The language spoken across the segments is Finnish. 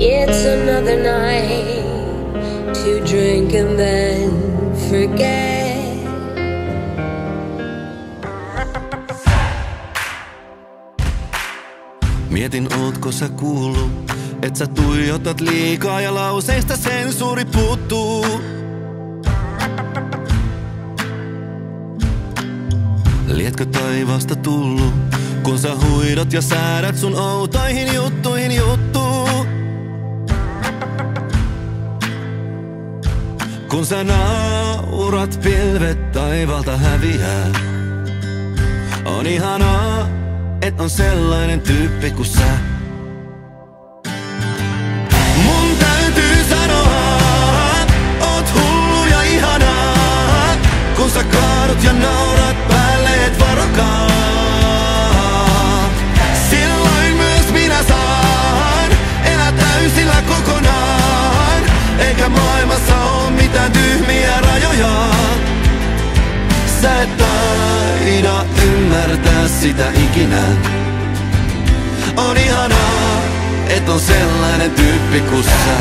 It's another night to drink and then forget. Mietin, ootko sä kuullut, et sä tuijotat liikaa ja lauseista sensuuri puuttuu. Lietkö taivaasta tullut, kun sä huidot ja säädät sun outoihin juttuihin juttuu? Kun sä naurat, pilvet taivalta häviää. On ihanaa, et on sellainen tyyppi kuin sä. Mun täytyy sanoa, oot hullu ja ihanaa. Kun sä kaadut ja naurat päälle, et varokaa. Silloin myös minä saan elää täysillä kokonaan. Eikä maailmassa oo mitään tyhmiä rajoja. Sä et taida ymmärtää sitä ikinä. On ihanaa, et on sellainen tyyppi kuin sä.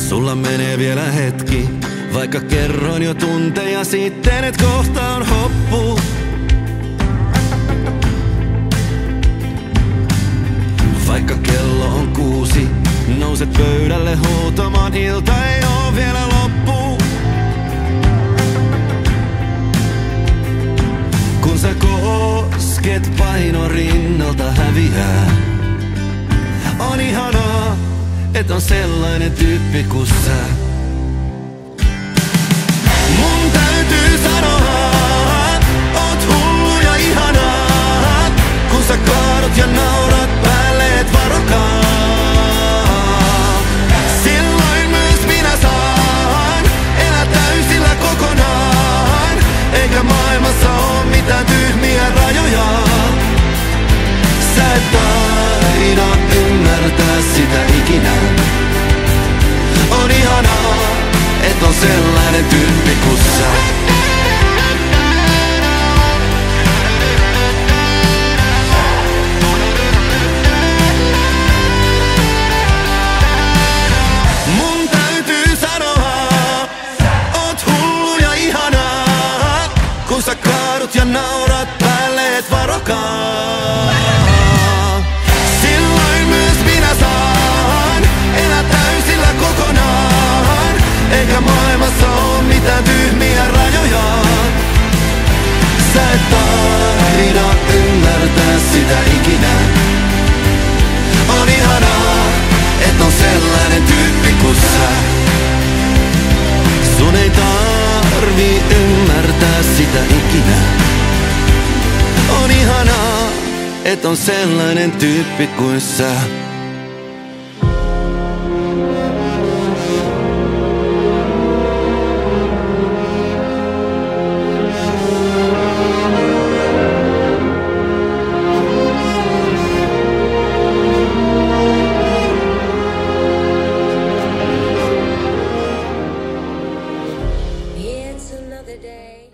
Sulla menee vielä hetki, vaikka kerroin jo tunteja sitten, et kohta on hoppu. Vaikka kello on 6, nouset pöydälle huutamaan, ilta ei oo vielä loppu. Kun sä kosket, paino rinnalta häviää. On ihanaa, et on sellainen tyyppi kuin sä. Mun täytyy sanoa, oot hullu ja ihanaa. Kun sä kaadut ja naurat päälle, et varokaa. Silloin myös minä saan elää täysillä kokonaan. Eikä maailmassa oo mitään tyhmiä rajoja. Sä et taida ymmärtää sitä ikinä. On ihanaa, et on sellainen tyyppi kuin sä. Mun täytyy sanoa, oot hullu ja ihanaa. Kun sä kaadut ja naurat päälle, et varokaa. Silloin myös minä saan elää täysillä kokonaan. Eikä maailmassa oo mitään tyhmiä rajoja. Sä et taida ymmärtää sitä ikinä. On ihanaa, et on sellainen tyyppi kuin sä. Sun ei tarvi ymmärtää sitä ikinä. On ihanaa, et on sellainen tyyppi kuin sä. It's another day.